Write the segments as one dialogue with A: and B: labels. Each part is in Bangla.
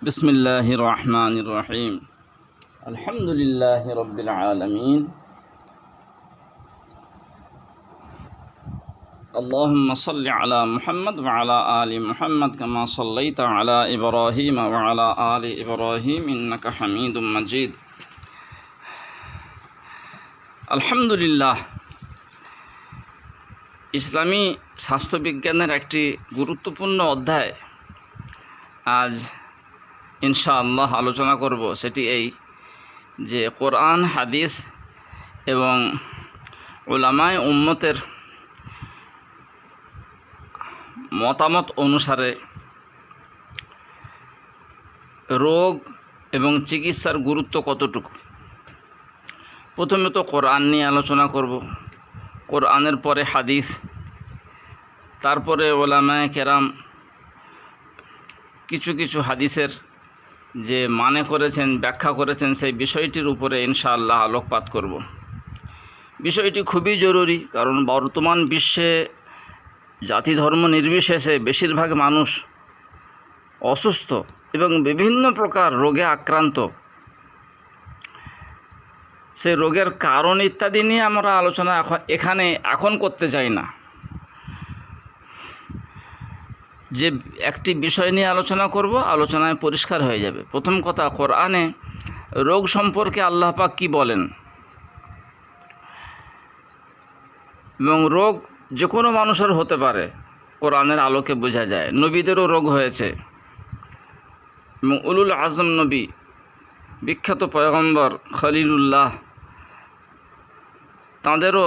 A: बिस्मिल्लाहिर रहमानिर रहीम अल्हम्दुलिल्लाहि रब्बिल आलमीन अल्लाहुम्मा सल्लि अला मुहम्मद व अला आलि मुहम्मद कमा सल्लैता अला इब्राहीम व अला आलि इब्राहीम इन्नका हमीदुम मजीद। আলহামদুলিল্লাহ, ইসলামী স্বাস্থ্যবিজ্ঞানের একটি গুরুত্বপূর্ণ অধ্যায় আজ ইনশাআল্লাহ আলোচনা করব। সেটি এই যে কোরআন, হাদিস এবং উলামায়ে উম্মতের মতামত অনুসারে রোগ এবং চিকিৎসার গুরুত্ব কতটুকু। প্রথমে তো কোরআন নিয়ে আলোচনা করব, কোরআনের পরে হাদিস, তারপরে উলামায়ে কেরাম কিছু কিছু হাদিসের যে মানে করেছেন, ব্যাখ্যা করেছেন, সেই বিষয়টির উপরে ইনশাআল্লাহ আলোকপাত করব। বিষয়টি খুবই জরুরি, কারণ বর্তমান বিশ্বে জাতি ধর্ম নির্বিশেষে বেশিরভাগ মানুষ অসুস্থ এবং বিভিন্ন প্রকার রোগে আক্রান্ত। সেই রোগের কারণ ইত্যাদি নিয়ে আমরা আলোচনা এখন করতে চাই না। যে একটি বিষয় নিয়ে আলোচনা করব, আলোচনায় পরিষ্কার হয়ে যাবে। প্রথম কথা, কোরআনে রোগ সম্পর্কে আল্লাহ পাক কী বলেন, এবং রোগ যে কোনো মানুষের হতে পারে, কোরআনের আলোকে বোঝা যায়। নবীদেরও রোগ হয়েছে এবং উলুল আজম নবী, বিখ্যাত পয়গম্বর খলিলুল্লাহ, তাঁদেরও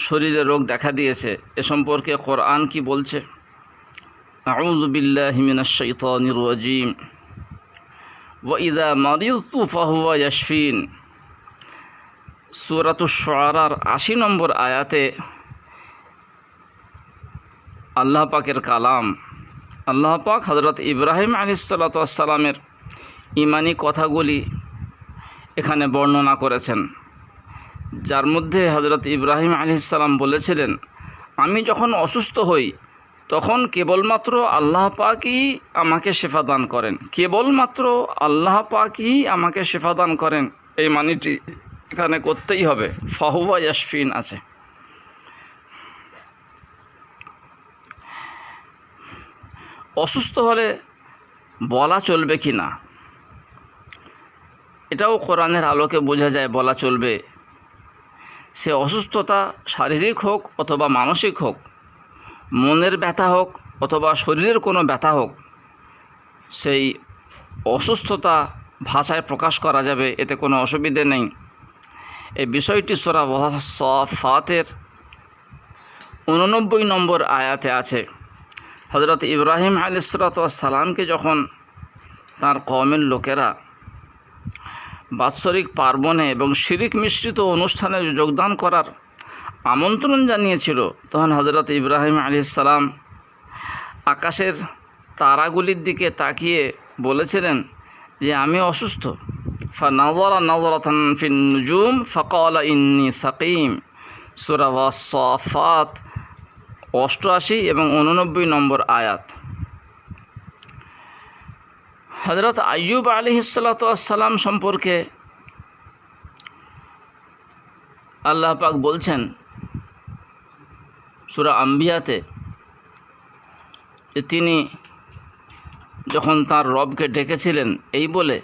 A: শরীরে রোগ দেখা দিয়েছে। এ সম্পর্কে কোরআন কি বলছে? আউযু বিল্লাহি মিনাশ শাইতানির রাজীম ওয়া ইযা মারিযতু ফাহুয়া ইয়াশফিন। সূরাতুশ শুআরার ৮০ নম্বর আয়াতে আল্লাহ পাকের কালাম, আল্লাহ পাক হযরত ইব্রাহিম আলাইহিসসালাতু ওয়াসসালামের ঈমানি কথাগুলি এখানে বর্ণনা করেছেন, যার মধ্যে হযরত ইব্রাহিম আলাইহিসসালাম বলেছিলেন, আমি যখন অসুস্থ হই তখন কেবলমাত্র আল্লাহ পাকই আমাকে শেফা দান করেন, কেবলমাত্র আল্লাহ পাকই আমাকে শেফা দান করেন। এই মানিটি এখানে করতেই হবে। ফাহুয়া ইয়াশফিন আছে। অসুস্থ হলে বলা চলবে কি না, এটাও কোরআনের আলোকে বোঝা যায়। বলা চলবে। সে অসুস্থতা শারীরিক হোক অথবা মানসিক হোক, মনের ব্যথা হোক অথবা শরীরের কোনো ব্যথা হোক, সেই অসুস্থতা ভাষায় প্রকাশ করা যাবে, এতে কোনো অসুবিধে নেই। এই বিষয়টি সূরা সাফাতের 89 নম্বর আয়াতে আছে। হযরত ইব্রাহিম আলাইহিসসালামকে যখন তার কওমের লোকেরা বাৎসরিক পার্বণে এবং শিরিক মিশ্রিত অনুষ্ঠানে যোগদান করার আমন্ত্রণ জানিয়েছিল, তখন হযরত ইব্রাহিম আলাইহিসসালাম আকাশের তারাগুলির দিকে তাকিয়ে বলেছিলেন যে আমি অসুস্থ। ফানাযারা নাযরাতান ফিন নুজুম ফাকালা ইন্নী সাকিম। সূরা সাফাত 88 এবং 89 নম্বর আয়াত। হযরত আইয়ুব আলাইহিসসালাম সম্পর্কে আল্লাহ পাক বলছেন সূরা আম্বিয়াতে যে তিনি যখন তার রবকে ডেকেছিলেন এই বলে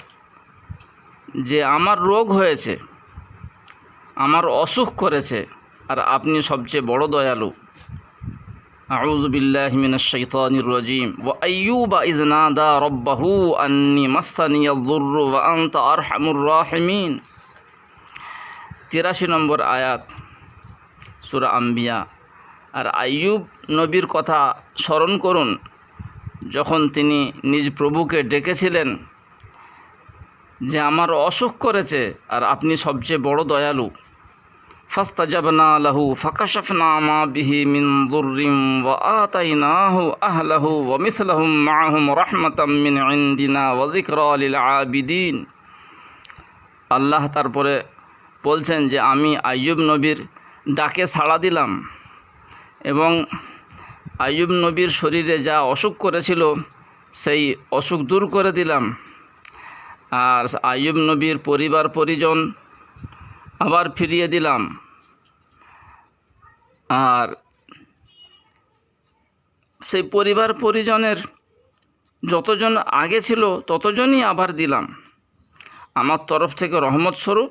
A: যে আমার রোগ হয়েছে, আমার অসুখ করেছে, আর আপনি সবচেয়ে বড় দয়ালু। আউযু বিল্লাহি মিনাশ শাইতানির রাজীম ওয়া আইয়ুবা ইয নাদা রাব্বাহু আন্নী মাসসানিয়াদ দুররু ওয়া আনতা আরহামুর রাহিমিন। 83 নম্বর আয়াত সূরা আম্বিয়া। আর আইয়ুব নবীর কথা স্মরণ করুন, যখন তিনি নিজ প্রভুকে ডেকেছিলেন যে আমার অসুখ করেছে আর আপনি সবচেয়ে বড় দয়ালু। ফাস্তাজাবনা লাহু ফাকাশাফনা মা বিহি মিন দুররিন ওয়া আতাইনাহু আহলাহু ওয়া মিসলাহুম মাআহুম রাহমাতাম মিন ইনদিনা ওয়া যিকরা লিল আবিদিন। আল্লাহ তারপরে বলছেন যে আমি আইয়ুব নবীর ডাকে সাড়া দিলাম এবং আইয়ুব নবীর শরীরে যা অসুখ করেছিল সেই অসুখ দূর করে দিলাম। আর আইয়ুব নবীর পরিবার পরিজন আবার ফিরিয়ে দিলাম। আর সেই পরিবার পরিজনের যতজন আগে ছিল ততজনই আবার দিলাম আমার তরফ থেকে রহমত স্বরূপ,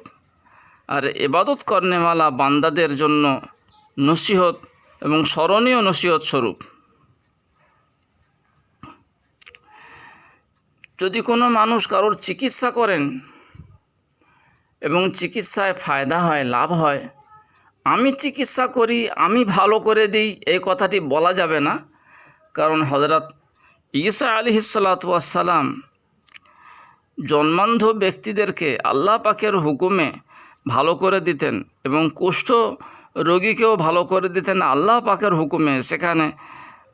A: আর ইবাদত করনেওয়ালা বান্দাদের জন্য নসিহত এবং স্মরণীয় নসিহত স্বরূপ। যদি কোনো মানুষ কারোর চিকিৎসা করেন এবং চিকিৎসায় ফায়দা হয়, লাভ হয়, আমি চিকিৎসা করি, আমি ভালো করে দিই, এই কথাটি বলা যাবে না। কারণ হযরত ঈসা আলাইহিসসালাতু ওয়াসসালাম জন্মান্ধ ব্যক্তিদেরকে আল্লাহ পাকের হুকুমে ভালো করে দিতেন এবং কুষ্ঠ রোগীকেও ভালো করে দিতেন আল্লাহ পাকের হুকুমে। সেখানে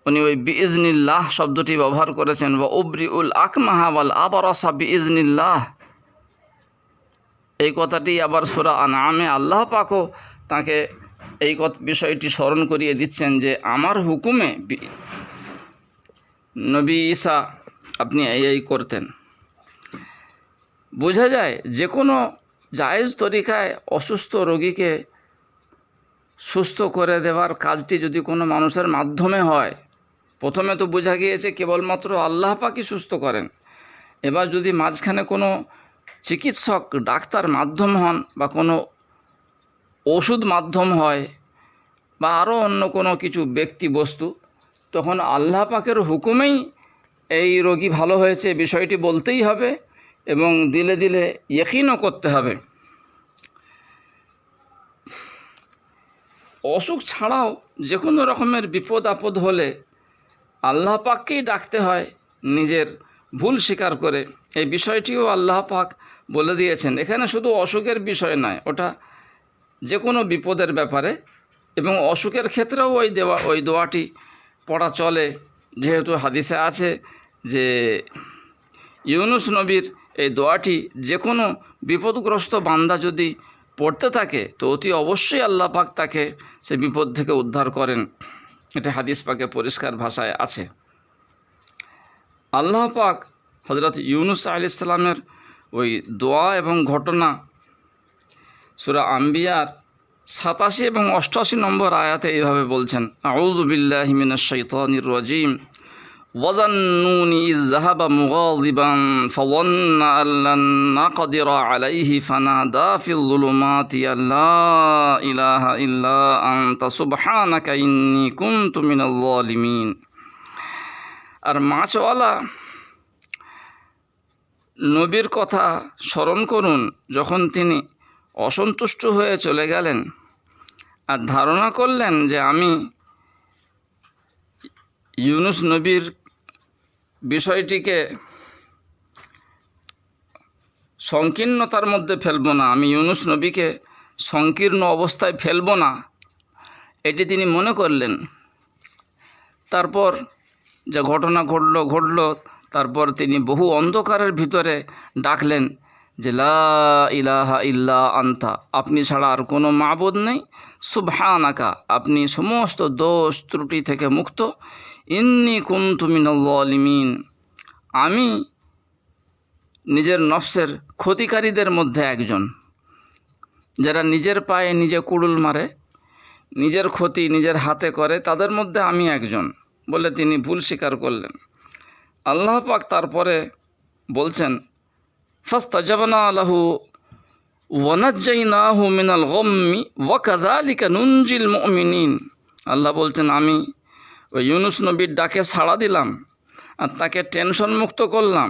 A: উনি ওই বিইজনিল্লাহ শব্দটি ব্যবহার করেছেন, ওয়া উবরিউল আকমাহা ওয়াল আবরাসা বিইজনিল্লাহ। এই কথাটি আবার সূরা আনআমে আল্লাহ পাকও তাকে এই বিষয়টি স্মরণ করিয়ে দিচ্ছেন যে আমার হুকুমে নবী ঈসা আপনি এই করতেন। বোঝা যায় যে কোনো জায়েজ তরিকায় অসুস্থ রোগীকে সুস্থ করে দেওয়ার কাজটি যদি কোনো মানুষের মাধ্যমে হয়, প্রথমে তো বোঝা গিয়েছে কেবলমাত্র আল্লাহ পাকই সুস্থ করেন। এবার যদি মাঝখানে কোনো চিকিৎসক ডাক্তার মাধ্যম হন বা কোনো ওষুধ মাধ্যম হয় বা আরও অন্য কোনো কিছু ব্যক্তি বস্তু, তখন আল্লাহ পাকের হুকুমেই এই রোগী ভালো হয়েছে বিষয়টি বলতেই হবে এবং দিলে দিলে ইয়াকিনও করতে হবে। অসুখ ছাড়াও যে কোনো রকমের বিপদ আপদ হলে আল্লাহ পাককেই ডাকতে হয় নিজের ভুল স্বীকার করে। এই বিষয়টিও আল্লাহ পাক বলে দিয়েছেন। এখানে শুধু অসুখের বিষয় নয়, ওটা যে কোনো বিপদের ব্যাপারে, এবং অসুখের ক্ষেত্রেও ওই দোয়াটি পড়া চলে। যেহেতু হাদিসে আছে যে ইউনুস নবীর এই দোয়াটি যে কোনো বিপদগ্রস্ত বান্দা যদি পড়তে থাকে তো অতি অবশ্যই আল্লাহ পাক তাকে সে বিপদ থেকে উদ্ধার করেন। এটা হাদিস পাকে পরিষ্কার ভাষায় আছে। আল্লাহ পাক হযরত ইউনুস আলাইহিস সালামের ওই দোয়া এবং ঘটনা সূরা আম্বিয়ার 87 এবং 88 নম্বর আয়াতে এইভাবে বলছেন, আউযু বিল্লাহি মিনাশ শাইতানির রাজিম, ওয়াযান্নুনি ইয যাহাবা মুগাযিবান ফাযান্না আল্লান নাকদিরা আলাইহি ফানাদা ফিল যুলুমাতি আল্লা ইলাহা ইল্লা আনতা সুবহানাকা ইন্নী কুনতু মিনাল যালিমিন। আর মাছওয়ালা নবীর কথা স্মরণ করুন যখন তিনি অসন্তুষ্ট হয়ে চলে গেলেন আর ধারণা করলেন যে আমি ইউনুস নবীর বিষয়টিকে সংকীর্ণতার মধ্যে ফেলব না, আমি ইউনুস নবীকে সংকীর্ণ অবস্থায় ফেলব না, এটি তিনি মনে করলেন। তারপর যে ঘটনা ঘটল তারপর তিনি বহু অন্ধকারের ভিতরে ডাকলেন যে লা ইলাহা ইল্লা আনতা, আপনি ছাড়া আর কোনো মাবুদ নেই, সুবহানাকা, আপনি সমস্ত দোষ ত্রুটি থেকে মুক্ত, ইন্নী কুনতু মিনাল যালিমিন, আমি নিজের নফসের ক্ষতিকারীদের মধ্যে একজন, যারা নিজের পায়ে নিজে কুড়ুল মারে, নিজের ক্ষতি নিজের হাতে করে, তাদের মধ্যে আমি একজন বলে তিনি ভুল স্বীকার করলেন। আল্লাহ পাক তারপরে বলছেন, ফাস্তাজাবনা লাহু ওয়া নাজ্জাইনাহু মিনাল গাম্মি ওয়া কাযালিকা নুনজিল মুমিনিন। আল্লাহ বলছেন আমি ওই ইউনুস নবীর ডাকে সাড়া দিলাম আর তাকে টেনশন মুক্ত করলাম,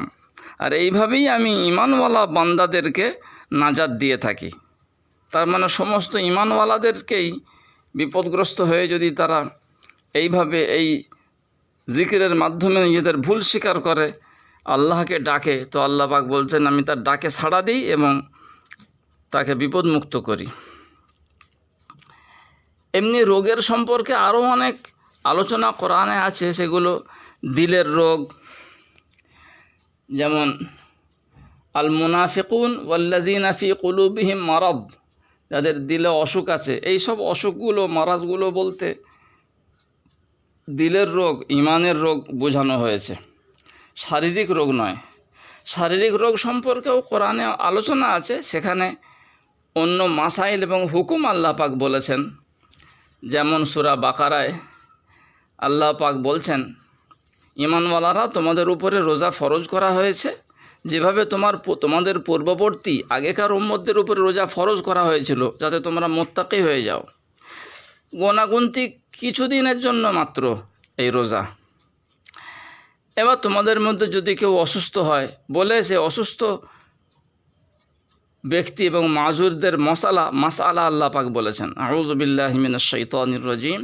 A: আর এইভাবেই আমি ঈমানওয়ালা বান্দাদেরকে নাজাত দিয়ে থাকি। তার মানে সমস্ত ঈমানওয়ালাদেরকেই বিপদগ্রস্ত হয়ে যদি তারা এইভাবে এই জিকিরের মাধ্যমে নিজেদের ভুল স্বীকার করে আল্লাহকে ডাকে, তো আল্লাহ পাক বলছেন আমি তার ডাকে সাড়া দিই এবং তাকে বিপদমুক্ত করি। এমনি রোগের সম্পর্কে আরও অনেক আলোচনা কোরআনে আছে, সেগুলো দিলের রোগ, যেমন আল মুনাফিকুন ওয়াল্লাযিনা ফি কুলুবিহিম মারাদ, যাদের দিলে অসুখ আছে। এই সব অসুখগুলো মারাজগুলো বলতে দিলের রোগ, ইমানের রোগ বোঝানো হয়েছে। শারীরিক রোগ নয়। শারীরিক রোগ সম্পর্কেও কোরআনে আলোচনা আছে, সেখানে অন্য মাসাইল এবং হুকুম আল্লাহ পাক বলেছেন। যেমন সূরা বাকারায় আল্লাহ পাক বলছেন, ঈমানওয়ালারা তোমাদের উপরে রোজা ফরজ করা হয়েছে, যেভাবে তোমাদের পূর্ববর্তী আগেকার উম্মতদের উপরে রোজা ফরজ করা হয়েছিল, যাতে তোমরা মুত্তাকি হয়ে যাও। গোনাগুনতি কিছুদিনের জন্য মাত্র এই রোজা। এবার তোমাদের মধ্যে যদি কেউ অসুস্থ হয় বলে সে অসুস্থ ব্যক্তি এবং মাজুরদের মাসআলা আল্লাহ পাক বলেছেন, আউযু বিল্লাহি মিনাশ শাইতানির রাজিম,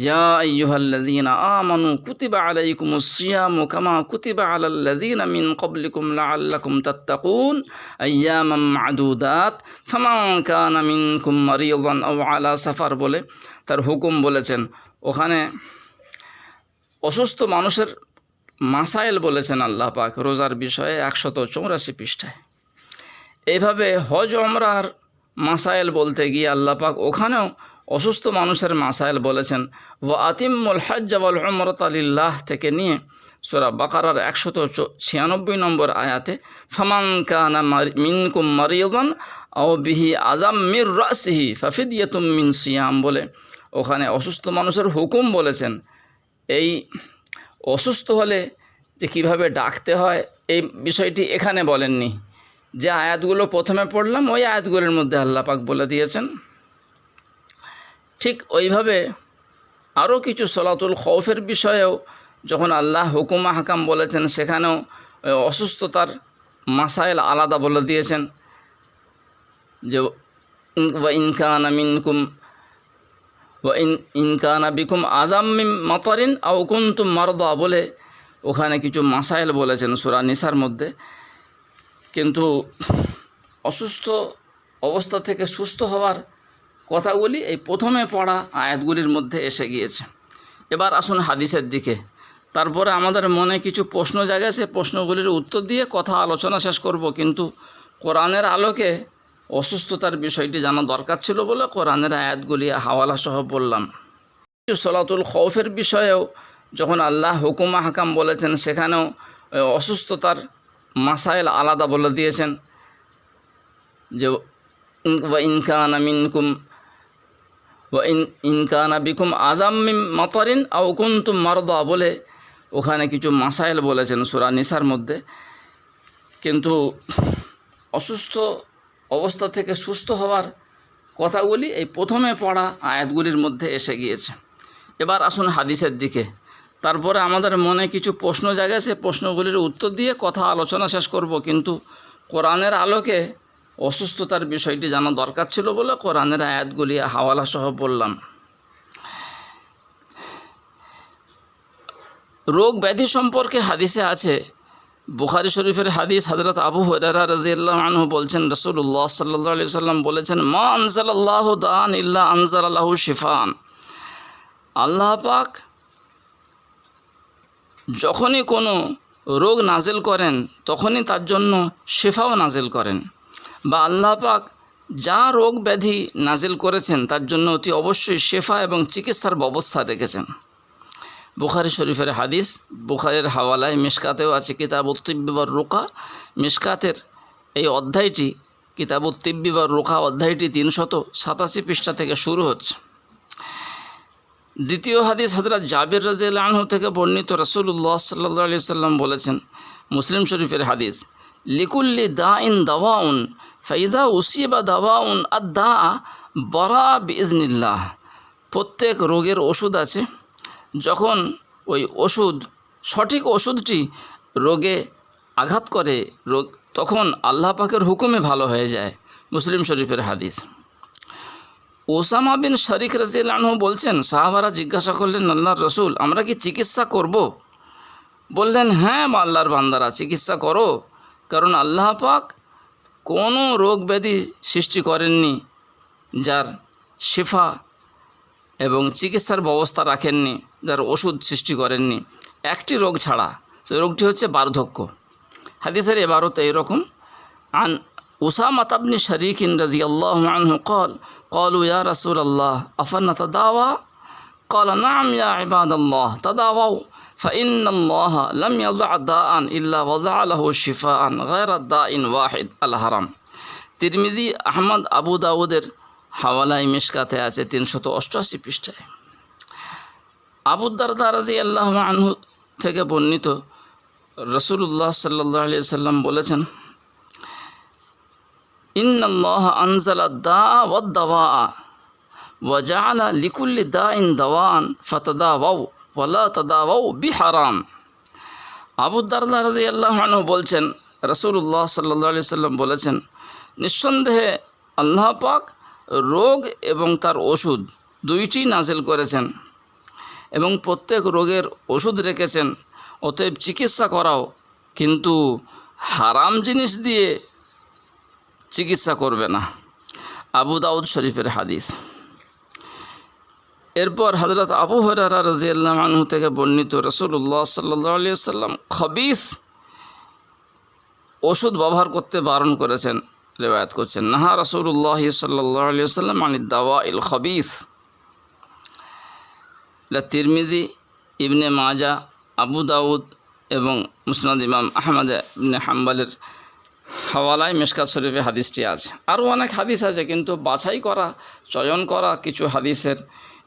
A: ইয়া আইয়ুহাল্লাযীনা আমানু কুতিবা আলাইকুমুস সিয়ামু কামা কুতিবা আলাল্লাযীনা মিন ক্বাবলিকুম লাআল্লাকুম তাত্তাকুন আইয়ামাম মা'দুদাত ফামান কানা মিনকুম মারিদান আও আলা সাফার বলে তার হুকুম বলেছেন। ওখানে অসুস্থ মানুষের মাসাইল বলেছেন আল্লাহ পাক রোজার বিষয়ে 184 পৃষ্ঠায়। এইভাবে হজ ওমরার মাসাইল বলতে গিয়ে আল্লাহ পাক ওখানেও অসুস্থ মানুষের মাসাইল বলেছেন। ওয়া আতিম্মুল হজ্জ ওয়াল উমরাতা লিল্লাহ থেকে নিয়ে সূরা বাকারার 196 নম্বর আয়াতে ফামান কানা মিনকুম মারিদান আও বিহি আযাম মির রাসিহি ফাফিদিয়াতুম মিন সিয়াম বলে ওখানে অসুস্থ মানুষের হুকুম বলেছেন। এই অসুস্থ হলে যে কীভাবে ডাকতে হয় এই বিষয়টি এখানে বলেননি। যে আয়াতগুলো প্রথমে পড়লাম ওই আয়াতগুলোর মধ্যে আল্লাহ পাক বলে দিয়েছেন। ঠিক ওইভাবে আরও কিছু সলাতুল খৌফের বিষয়েও যখন আল্লাহ হুকুম আহকাম বলেছেন, সেখানেও অসুস্থতার মাসাইল আলাদা বলে দিয়েছেন। যে ওয়া ইন কানা বিকুম আযাম মিন মাতারিন আও কুনতুম মারদা বলে ওখানে কিছু মাসাইল বলেছেন সূরা নিসার মধ্যে। কিন্তু অসুস্থ অবস্থা থেকে সুস্থ হওয়ার কথাগুলি এই প্রথমে পড়া আয়াতগুলির মধ্যে এসে গিয়েছে। এবার আসুন হাদিসের দিকে। তারপরে আমাদের মনে কিছু প্রশ্ন জাগে, সে প্রশ্নগুলির উত্তর দিয়ে কথা আলোচনা শেষ করব। কিন্তু কোরআনের আলোকে অসুস্থতার বিষয়টি জানা দরকার ছিল বলে কোরআনের আয়াতগুলি হাওয়ালা সহ বললাম। সলাতুল খৌফের বিষয়েও যখন আল্লাহ হুকুম আহকাম বলেছেন, সেখানেও অসুস্থতার মাসাইল আলাদা বলে দিয়েছেন। যে ওয়া ইন কানা বিকুম আযাম মিন মাতারিন আও কুনতুম মারদা বলে ওখানে কিছু মাসাইল বলেছেন সূরা নিসার মধ্যে। কিন্তু অসুস্থ অবস্থা থেকে সুস্থ হওয়ার কথাগুলি এই প্রথমে পড়া আয়াতগুলির মধ্যে এসে গিয়েছে। এবার আসুন হাদিসের দিকে। তারপরে আমাদের মনে কিছু প্রশ্ন জাগে, সে প্রশ্নগুলির উত্তর দিয়ে কথা আলোচনা শেষ করব। কিন্তু কোরআনের আলোকে অসুস্থতার বিষয়টি জানা দরকার ছিল বলে কোরআনের আয়াতগুলি হাওয়ালা সহ বললাম। রোগ ব্যাধি সম্পর্কে হাদিসে আছে, বুখারী শরীফের হাদিস, হযরত আবু হুরায়রা রাদিয়াল্লাহু আনহু বলছেন, রাসূলুল্লাহ সাল্লাল্লাহু আলাইহি ওয়াসাল্লাম বলেছেন, মা আনজালাল্লাহু দান ইল্লা আনজালা লাহু শিফান। আল্লাহ পাক যখনই কোনো রোগ নাজিল করেন তখনই তার জন্য শিফাও নাজিল করেন, বা আল্লাহ পাক যা রোগ ব্যাধি নাজিল করেছেন তার জন্য অতি অবশ্যই শিফা এবং চিকিৎসার ব্যবস্থা রেখেছেন। বুখারী শরীফের হাদিস, বুখারীর হাওয়ালায় মিশকাতেও আছে কিতাবুত তিব্বি ওয়ার রুকা। মিশকাতের এই অধ্যায়টি, কিতাবুত তিব্বি ওয়ার রুকা অধ্যায়টি 387 পৃষ্ঠা থেকে শুরু হচ্ছে। দ্বিতীয় হাদিস হযরত জাবির রাদিয়াল্লাহু আনহু থেকে বর্ণিত, রাসূলুল্লাহ সাল্লাল্লাহু আলাইহি ওয়াসাল্লাম বলেছেন, মুসলিম শরীফের হাদিস, লিকুল্লি দাইন দাওয়াউন ফাইযা উসিবা দাওয়াউন আদ-দা বারা বিইজনিল্লাহ। প্রত্যেক রোগের ওষুধ আছে, যখন ওই ওষুধ সঠিক ওষুধটি রোগে আঘাত করে রোগ, তখন আল্লাহ পাকের হুকুমে ভালো হয়ে যায়। মুসলিম শরীফের হাদিস। ওসামা বিন শারিক রাদিয়াল্লাহু আনহু বলছেন, সাহাবারা জিজ্ঞাসা করলেন, আল্লাহর রাসূল, আমরা কি চিকিৎসা করব? বললেন, হ্যাঁ আল্লাহর বান্দারা, চিকিৎসা করো, কারণ আল্লাহ পাক কোনো রোগ ব্যাধি সৃষ্টি করেননি যার শিফা এবং চিকিৎসার ব্যবস্থা রাখেননি, যার ওষুধ সৃষ্টি করেননি, একটি রোগ ছাড়া। সেই রোগটি হচ্ছে বার্ধক্য। হাদিসের এবারত এইরকম, আন উসামা ইবনে শারিক রাদিয়াল্লাহু আনহু قالوا يا رسول الله أفنتداوى قال نعم يا عباد الله تداووا ফাইন্নাল্লাহা লাম ইয়াযা দাআন ইল্লা ওয়াযা লাহু শিফাআন গায়রা দাইন ওয়াহিদ আল হারাম। তিরমিজি, আহমদ, আবু দাউদের হাওয়ালায় মিশকাতে আছে 388 পৃষ্ঠায়। আবু দারদা রাদিয়াল্লাহু আনহু থেকে বর্ণিত, রাসূলুল্লাহ সাল্লাল্লাহু আলাইহি ওয়াসাল্লাম বলেছেন, ইন্নাল্লাহা আনজালা দাআ ওয়াদ দাওয়া ওয়া জাআলা লিকুল্লি দাইন দাওয়ান ফাতাদাওয়াউ ওয়া লা তাদাওয়াউ বিহারাম। আবু দারদা রাদিয়াল্লাহু আনহু বলছেন, রাসূলুল্লাহ সাল্লাল্লাহু আলাইহি ওয়াসাল্লাম বলেছেন, নিঃসন্দেহে আল্লাহ পাক রোগ এবং তার ওষুধ দুইটি নাজিল করেছেন এবং প্রত্যেক রোগের ওষুধ রেখেছেন, অতএব চিকিৎসা করাও, কিন্তু হারাম জিনিস দিয়ে চিকিৎসা করবে না। আবু দাউদ শরীফের হাদিস। এরপর হযরত আবু হুরায়রা রাদিয়াল্লাহু আনহু থেকে বর্ণিত, রাসূলুল্লাহ সাল্লাল্লাহু আলাইহি ওয়াসাল্লাম খবিস ওষুধ ব্যবহার করতে বারণ করেছেন। রিওয়ায়াত করছেন, নাহা রাসূলুল্লাহ সাল্লাল্লাহু আলাইহি ওয়াসাল্লাম আনিদ দাওয়াইল খবিস। তিরমিজি, ইবনে মাজা, আবু দাউদ এবং মুসনাদ ইমাম আহমদ ইবনে হাম্বলের হাওয়ালায় মিশকাত শরীফে হাদিসটি আছে। আরও অনেক হাদিস আছে, কিন্তু বাছাই করা, চয়ন করা কিছু হাদিসের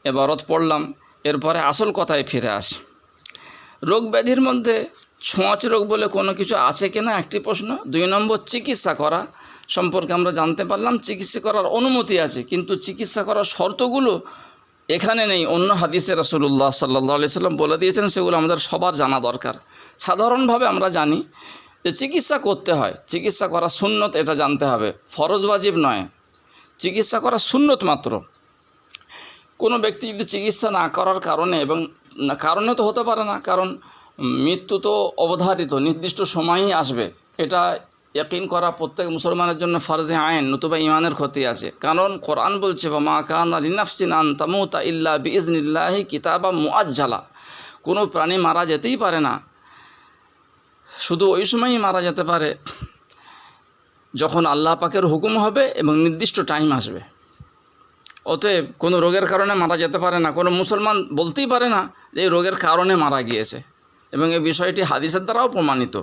A: এবারত পড়লাম। এরপরে আসল কথায় ফিরে আসি। রোগ ব্যাধির মধ্যে ছোঁয়াচে রোগ বলে কোনো কিছু আছে কিনা একটি প্রশ্ন। 2 নম্বর, চিকিৎসা করা সম্পর্কে আমরা জানতে পারলাম চিকিৎসা করার অনুমতি আছে, কিন্তু চিকিৎসা করার শর্তগুলো এখানে নেই, অন্য হাদিসে রাসূলুল্লাহ সাল্লাল্লাহু আলাইহি ওয়াসাল্লাম বলে দিয়েছেন, সেগুলো আমাদের সবার জানা দরকার। সাধারণভাবে আমরা জানি যে চিকিৎসা করতে হয়, চিকিৎসা করা সুন্নত, এটা জানতে হবে, ফরজ ওয়াজিব নয়, চিকিৎসা করা সুন্নত মাত্র। কোনো ব্যক্তি যদি চিকিৎসা না করার কারণে, এবং কারণে তো হতে পারে না, কারণ মৃত্যু তো অবধারিত, নির্দিষ্ট সময়ই আসবে, এটা ইয়াকিন করা প্রত্যেক মুসলমানের জন্য ফরজে আইন, নতুবা ইমানের ক্ষতি আছে। কারণ কোরআন বলছে, ওয়া মা কানা লিনাফসিন আন তামুতা ইল্লা বিইজনিল্লাহি কিতাবাম মুআজ্জালা। কোনো প্রাণী মারা যেতেই পারে না, শুধু ওই সময়ই মারা যেতে পারে যখন আল্লাহ পাকের হুকুম হবে এবং নির্দিষ্ট টাইম আসবে। অতএব কোনো রোগের কারণে মারা যেতে পারে না, কোনো মুসলমান বলতেই পারে না যে এই রোগের কারণে মারা গিয়েছে, এবং এই বিষয়টি হাদিসের দ্বারাও প্রমাণিত।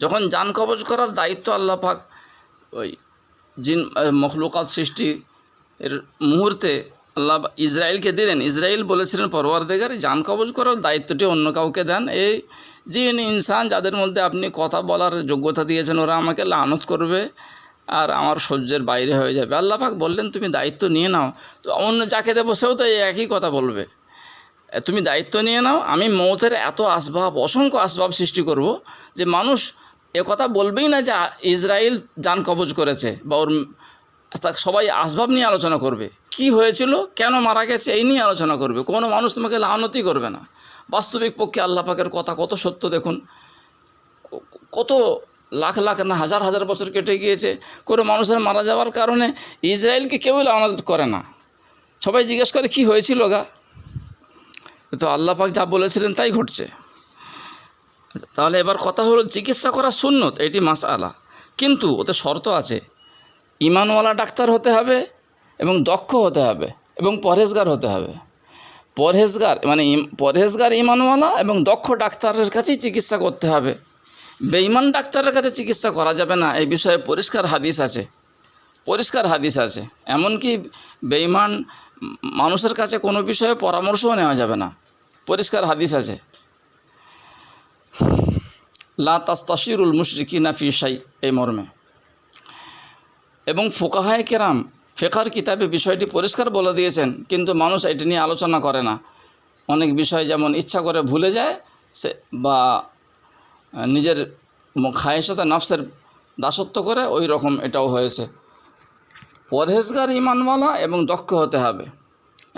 A: যখন জান কবজ করার দায়িত্ব আল্লাহ পাক ওই জিন মখলুকাত সৃষ্টি এর মুহূর্তে আল্লাহ ইসরাইলকে দিলেন, ইসরাইল বলেছিলেন পরওয়ারদিগার জান কবজ করার দায়িত্বটি অন্য কাউকে দেন। এই জিন ইনসান যাদের মধ্যে আপনি কথা বলার যোগ্যতা দিয়েছেন, ওরা আমাকে লানত করবে আর আমার সহ্যের বাইরে হয়ে যাবে। আল্লাহ পাক বললেন, তুমি দায়িত্ব নিয়ে নাও, তো অন্য যাকে দেবো সেও তো একই কথা বলবে, তুমি দায়িত্ব নিয়ে নাও। আমি মৌতের এত আসবাব, অসংখ্য আসবাব সৃষ্টি করব যে মানুষ এ কথা বলবেই না যে ইসরাইল জান কবজ করেছে, বা ওর সবাই আসবাব নিয়ে আলোচনা করবে, কি হয়েছিল, কেন মারা গেছে, এই নিয়ে আলোচনা করবে। কোনো মানুষ তোমাকে লানতই করবে না। বাস্তবিক পক্ষে আল্লাহ পাকের কথা কত সত্য দেখুন, কত লাখ লাখ না হাজার হাজার বছর কেটে গিয়েছে, কোনো মানুষের মারা যাওয়ার কারণে ইসরায়েলকে কেউই লানত করে না। সবাই জিজ্ঞেস করে কি হয়েছিল গা, তো আল্লাহ পাক যা বলেছিলেন তাই ঘটছে। তাহলে এবার কথা হলো, চিকিৎসা করা সুন্নত, এটি মাসআলা, কিন্তু ওতে শর্ত আছে। ইমানওয়ালা ডাক্তার হতে হবে এবং দক্ষ হতে হবে এবং পরহেজগার হতে হবে। পরহেজগার ইমানওয়ালা এবং দক্ষ ডাক্তারের কাছেই চিকিৎসা করতে হবে। বেঈমান ডাক্তারের কাছে চিকিৎসা করা যাবে না, এই বিষয়ে পরিষ্কার হাদিস আছে। এমনকি বেঈমান মানুষের কাছে কোনো বিষয়ে পরামর্শও নেওয়া যাবে না, পরিষ্কার হাদিস আছে। লা তাস্তাশিরুল মুশরিকিনা ফি শাই, এই মর্মে। এবং ফুকাহায়ে কেরাম ফিকহের কিতাবে বিষয়টি পরিষ্কার বলে দিয়েছেন, কিন্তু মানুষ এটি নিয়ে আলোচনা করে না। অনেক বিষয় যেমন ইচ্ছা করে ভুলে যায়, সে বা নিজের খায়েশাতে নফসের দাসত্ব করে, ওই রকম এটাও হয়েছে। পরহেজগার ইমানওয়ালা এবং দক্ষ হতে হবে।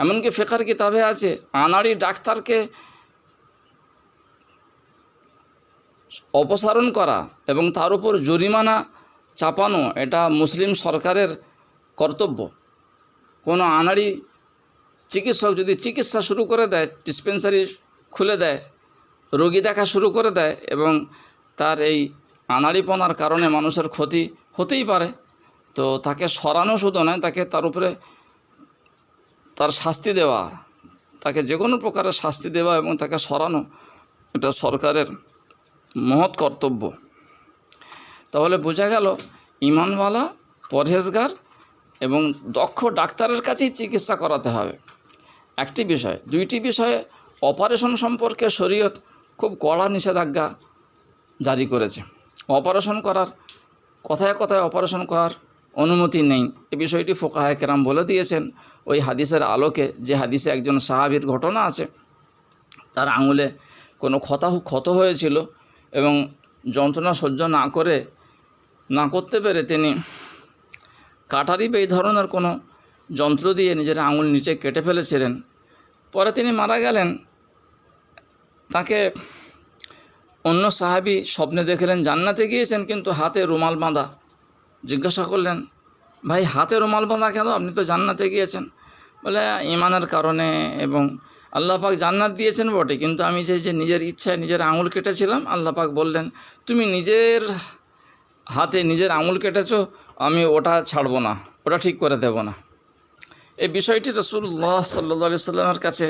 A: এমনকি ফিকহের কিতাবে আছে, আনাড়ি ডাক্তারকে অপসারণ করা এবং তার উপর জরিমানা চাপানো, এটা মুসলিম সরকারের কর্তব্য। কোনো আনাড়ি চিকিৎসক যদি চিকিৎসা শুরু করে দেয়, ডিসপেন্সারি খুলে দেয়, রোগী দেখা শুরু করে দেয়, এবং তার এই আনাড়িপনার কারণে মানুষের ক্ষতি হতেই পারে, তো তাকে সরানো শুধু নয়, তাকে তার উপরে তার শাস্তি দেওয়া, তাকে যে কোনো প্রকারের শাস্তি দেওয়া এবং তাকে সরানো এটা সরকারের মহৎ কর্তব্য। তাহলে বোঝা গেল ঈমানওয়ালা, পরহেজগার এবং দক্ষ ডাক্তারের কাছেই চিকিৎসা করাতে হবে। একটি বিষয়। দুইটি বিষয়ে অপারেশন সম্পর্কে শরীয়ত খুব কড়া নিষেধাজ্ঞা জারি করেছে। অপারেশন করার কথায় কথায় অপারেশন করার অনুমতি নেই, এ বিষয়টি ফুকাহায়ে কেরাম বলে দিয়েছেন ওই হাদিসের আলোকে। যে হাদিসে একজন সাহাবীর ঘটনা আছে, তার আঙুলে কোনো ক্ষত হয়েছিল এবং যন্ত্রণা সহ্য না করতে পেরে তিনি কাটারি বা এই ধরনের কোনো যন্ত্র দিয়ে নিজের আঙুল নিচে কেটে ফেলেছিলেন। পরে তিনি মারা গেলেন। তাকে অন্য সাহাবী স্বপ্নে দেখলেন জান্নাতে গিয়েছেন, কিন্তু হাতে রুমাল বাঁধা। জিজ্ঞাসা করলেন, ভাই হাতে রুমাল বাঁধা কেন? আপনি তো জান্নাতে গিয়েছেন। বলে, ঈমানের কারণে, এবং আল্লাহ পাক জান্নাত দিয়েছেন বটে, কিন্তু আমি যে নিজের ইচ্ছায় নিজের আঙুল কেটেছিলাম, আল্লাহ পাক বললেন তুমি নিজের হাতে নিজের আঙুল কেটেছো, আমি ওটা ছাড়বো না, ওটা ঠিক করে দেব না। এই বিষয়টি রাসূলুল্লাহ সাল্লাল্লাহু আলাইহি সাল্লামের কাছে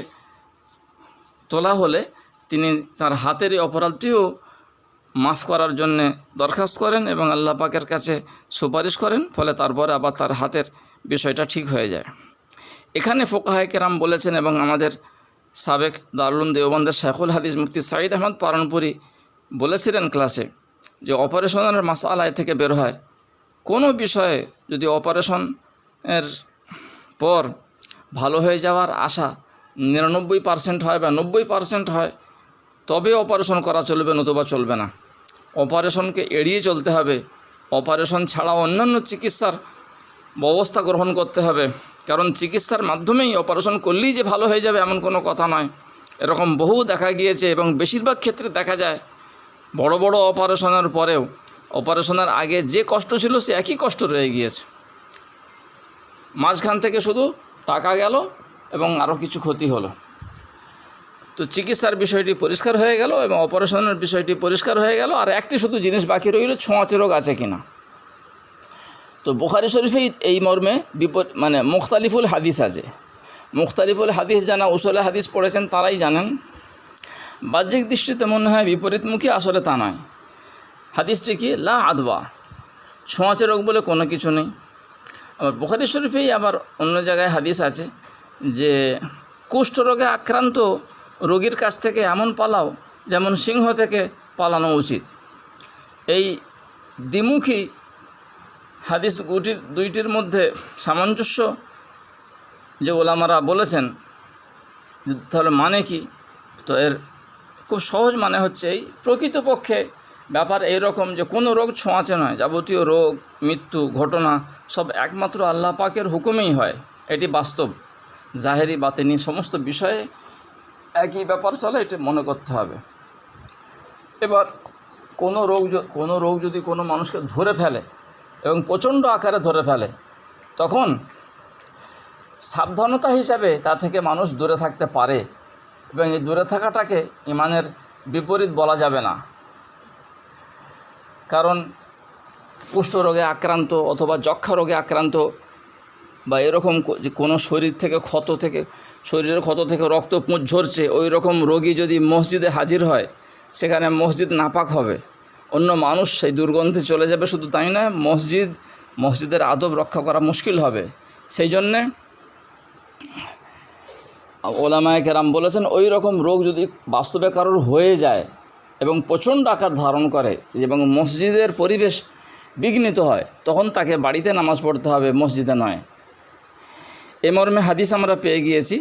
A: তোলা হলে তিনি তার হাতের এই অপরাধটিও মাফ করার জন্যে দরখাস্ত করেন এবং আল্লাহ পাকের কাছে সুপারিশ করেন। ফলে তারপরে আবার তার হাতের বিষয়টা ঠিক হয়ে যায়। এখানে ফুকাহায়ে কেরাম বলেছেন, এবং আমাদের সাবেক দারুল উলুম দেওবন্দের শাইখুল হাদিস মুফতি সাঈদ আহমদ পারানপুরি বলেছিলেন ক্লাসে, যে অপারেশনের মাসআলা থেকে বের হয়, কোনো বিষয়ে যদি অপারেশনের পর ভালো হয়ে যাওয়ার আশা 99% হয় বা 90% হয়, তবে অপারেশন করা চলবে, নতুবা চলবে না। অপারেশনকে এড়িয়ে চলতে হবে। অপারেশন ছাড়া অন্যান্য চিকিৎসার ব্যবস্থা গ্রহণ করতে হবে, কারণ চিকিৎসার মাধ্যমেই অপারেশন করলেই যে ভালো হয়ে যাবে এমন কোনো কথা নয়। এরকম বহু দেখা গিয়েছে, এবং বেশিরভাগ ক্ষেত্রে দেখা যায় বড় বড় অপারেশনের পরেও অপারেশনের আগে যে কষ্ট ছিল সে একই কষ্ট রয়ে গিয়েছে। মাঝখান থেকে শুধু টাকা গেল এবং আরও কিছু ক্ষতি হলো। তো চিকিৎসার বিষয়টি পরিষ্কার হয়ে গেল এবং অপারেশনের বিষয়টি পরিষ্কার হয়ে গেল। আর একটি শুধু জিনিস বাকি রইল, ছোঁয়াচে রোগ আছে কিনা। তো বুখারী শরীফে এই মর্মে মুখতালিফুল হাদিস আছে। মুখতালিফুল হাদিস জানা, উসুলে হাদিস পড়েছেন তারাই জানেন। বাহ্যিক দৃষ্টিতে মনে হয় বিপরীতমুখী, আসলে তা নয়। হাদিসটি কি? লা আদওয়া, ছোঁয়াচে রোগ বলে কোনো কিছু নেই। আবার বুখারী শরীফেই আবার অন্য জায়গায় হাদিস আছে যে কুষ্ঠরোগে আক্রান্ত রোগীর কাছ থেকে এমন পালাও যেমন সিংহ থেকে পালানো উচিত। এই দ্বিমুখী হাদিস দুইটির মধ্যে সামঞ্জস্য যে ওলামারা বলেছেন, তাহলে মানে কি? তো এর খুব সহজ মানে হচ্ছে এই, প্রকৃতপক্ষে ব্যাপার এইরকম যে কোনো রোগ ছোঁয়াচে নয়। যাবতীয় রোগ, মৃত্যু, ঘটনা সব একমাত্র আল্লাহ পাকের হুকুমেই হয়। এটি বাস্তব। জাহেরি বাতিনি সমস্ত বিষয়ে একই ব্যাপার চলে, এটি মনে করতে হবে। এবার কোনো রোগ যদি কোনো মানুষকে ধরে ফেলে এবং প্রচণ্ড আকারে ধরে ফেলে, তখন সাবধানতা হিসাবে তা থেকে মানুষ দূরে থাকতে পারে, এবং এই দূরে থাকাটাকে ঈমানের বিপরীত বলা যাবে না। কারণ কুষ্ঠরোগে আক্রান্ত অথবা যক্ষ্মা রোগে আক্রান্ত বা এরকম যে কোনো শরীরের ক্ষত থেকে রক্ত পুঁজ ঝরছে, ওই রকম রোগী যদি মসজিদে হাজির হয়, সেখানে মসজিদ নাপাক হবে, অন্য মানুষ সেই দুর্গন্ধে চলে যাবে। শুধু তাই নয়, মসজিদের আদব রক্ষা করা মুশকিল হবে। সেই জন্যে ওলামায়ে কেরাম বলেছেন, ওই রকম রোগ যদি বাস্তবে কারোর হয়ে যায় এবং প্রচণ্ড আকার ধারণ করে এবং মসজিদের পরিবেশ বিঘ্নিত হয়, তখন তাকে বাড়িতে নামাজ পড়তে হবে, মসজিদে নয়। এ মর্মে হাদিস আমরা পেয়ে গিয়েছি।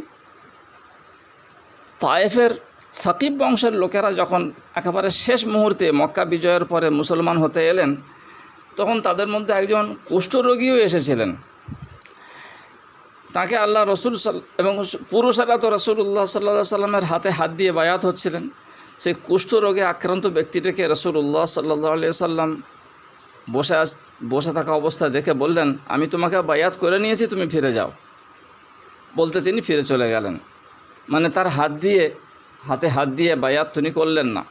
A: তায়েফের সাকিব বংশের লোকেরা যখন একেবারে শেষ মুহূর্তে মক্কা বিজয়ের পরে মুসলমান হতে এলেন, তখন তাদের মধ্যে একজন কুষ্ঠরোগীও এসেছিলেন। তাকে আল্লাহ রসুল এবং পুরুষেরা তো রাসূলুল্লাহ সাল্লাল্লাহু আলাইহি সাল্লামের হাতে হাত দিয়ে বায়াত হচ্ছিলেন। সেই কুষ্ঠরোগে আক্রান্ত ব্যক্তিটিকে রাসূলুল্লাহ সাল্লাল্লাহু আলাইহি সাল্লাম বসে থাকা অবস্থায় দেখে বললেন, আমি তোমাকে বায়াত করে নিয়েছি, তুমি ফিরে যাও। বলতে তিনি ফিরে চলে গেলেন। মানে তার হাতে হাত দিয়ে বায়াত তিনি করলেন না।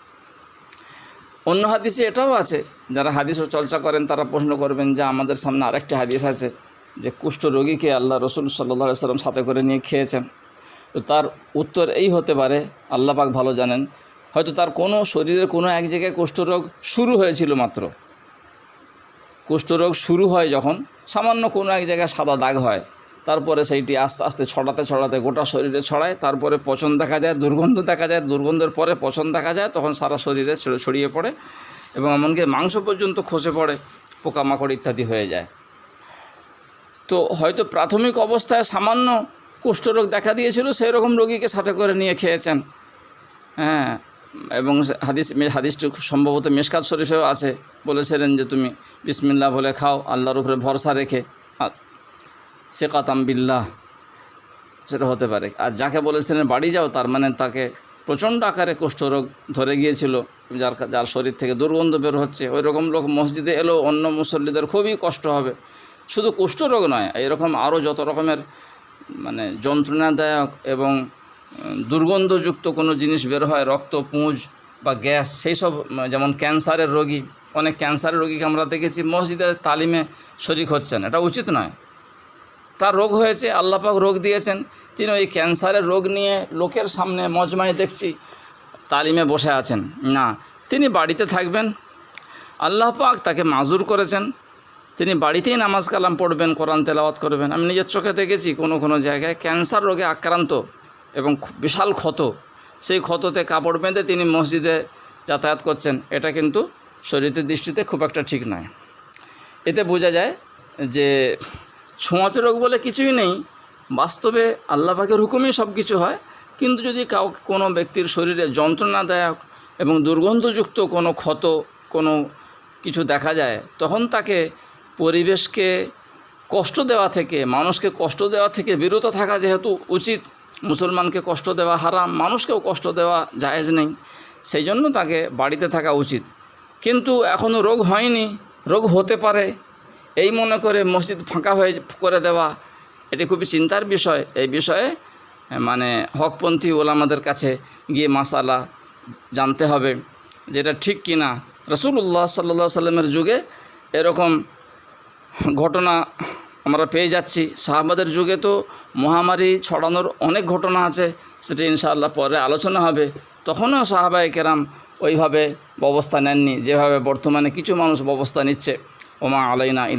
A: অন্য হাদিসে এটাও আছে, যারা হাদিসও চর্চা করেন তারা প্রশ্ন করবেন যে আমাদের সামনে আরেকটি হাদিস আছে যে কুষ্ঠরোগীকে আল্লাহ রসুল সাল্লাল্লাহু আলাইহি সাল্লাম সাথে করে নিয়ে খেয়েছেন। তো তার উত্তর এই হতে পারে, আল্লাহ পাক ভালো জানেন, হয়তো তার কোনো শরীরের কোনো এক জায়গায় কুষ্ঠরোগ শুরু হয়েছিল মাত্র। কুষ্ঠরোগ শুরু হয় যখন সামান্য কোনো এক জায়গায় সাদা দাগ হয়, তারপরে সেইটি আস্তে আস্তে ছড়াতে গোটা শরীরে ছড়ায়, তারপরে পচন দেখা যায়, দুর্গন্ধ দেখা যায়, দুর্গন্ধের পরে পচন দেখা যায়, তখন সারা শরীরে ছড়িয়ে পড়ে এবং এমনকি মাংস পর্যন্ত খসে পড়ে, পোকামাকড় ইত্যাদি হয়ে যায়। তো হয়তো প্রাথমিক অবস্থায় সামান্য কুষ্ঠরোগ দেখা দিয়েছিল, সেই রকম রোগীকে সাথে করে নিয়ে খেয়েছেন। হ্যাঁ, এবং হাদিসটি সম্ভবত মিশকাত শরীফেও আছে, বলেছিলেন যে তুমি বিসমিল্লাহ বলে খাও, আল্লাহর উপরে ভরসা রেখে, সিকাতাম বিল্লাহ, সেটা হতে পারে। আর যাকে বলেছিলেন বাড়ি যাও, তার মানে তাকে প্রচণ্ড আকারে কুষ্ঠরোগ ধরে গিয়েছিল, যার শরীর থেকে দুর্গন্ধ বের হচ্ছে। ওই রকম লোক মসজিদে এলেও অন্য মুসল্লিদের খুবই কষ্ট হবে। শুধু কুষ্ঠরোগ নয়, এরকম আরও যত রকমের মানে যন্ত্রণাদায়ক এবং দুর্গন্ধযুক্ত কোনো জিনিস বের হয়, রক্ত, পুঁজ বা গ্যাস, সেই সব, যেমন ক্যান্সারের রোগী, অনেক ক্যান্সারের রোগীকে আমরা দেখেছি মসজিদের তালিমে শরিক হচ্ছেন। এটা উচিত নয়। তার রোগ হয়েছে, আল্লাহ পাক রোগ দিয়েছেন, তিনি ওই ক্যান্সারের রোগ নিয়ে লোকের সামনে মজমায় দেখছি তালিমে বসে আছেন না, তিনি বাড়িতে থাকবেন। আল্লাহ পাক তাকে মাজুর করেছেন, তিনি বাড়িতেই নামাজ কালাম পড়বেন, কোরআন তেলাওয়াত করবেন। আমি নিজের চোখে দেখেছি কোনো জায়গায় ক্যান্সার রোগে আক্রান্ত এবং বিশাল ক্ষত, সেই ক্ষততে কাপড় বেঁধে তিনি মসজিদে যাতায়াত করছেন। এটা কিন্তু শরীরের দৃষ্টিতে খুব একটা ঠিক নয়। এতে বোঝা যায় যে ছোঁয়াচে রোগ বলে কিছুই নেই, বাস্তবে আল্লাহ পাকের হুকুমেই সব কিছু হয়। কিন্তু যদি কোনো ব্যক্তির শরীরে যন্ত্রণাদায়ক এবং দুর্গন্ধযুক্ত কোনো ক্ষত, কোনো কিছু দেখা যায়, তখন তাকে পরিবেশকে কষ্ট দেওয়া থেকে, মানুষকে কষ্ট দেওয়া থেকে বিরত থাকা যেহেতু উচিত। মুসলমানকে কষ্ট দেওয়া হারাম, মানুষকেও কষ্ট দেওয়া জায়েজ নেই, সেই জন্য তাকে বাড়িতে থাকা উচিত। কিন্তু এখনও রোগ হয়নি, রোগ হতে পারে, এই মনে করে মসজিদ ফাঁকা করে দেওয়া, এটি খুবই চিন্তার বিষয়। এই বিষয়ে মানে হকপন্থী ওলামাদের কাছে গিয়ে মাসালা জানতে হবে যেটা ঠিক কিনা। রাসূলুল্লাহ সাল্লাল্লাহু আলাইহি সাল্লামের যুগে এরকম ঘটনা আমরা পেয়ে যাচ্ছি। সাহাবাদের যুগে তো মহামারী ছড়ানোর অনেক ঘটনা আছে, সেটা ইনশাআল্লাহ পরে আলোচনা হবে। তখনও সাহাবায়ে কেরাম ওইভাবে ব্যবস্থা নেননি যেভাবে বর্তমানে কিছু মানুষ ব্যবস্থা নিচ্ছে। ওমা আলাইনা ইল্লা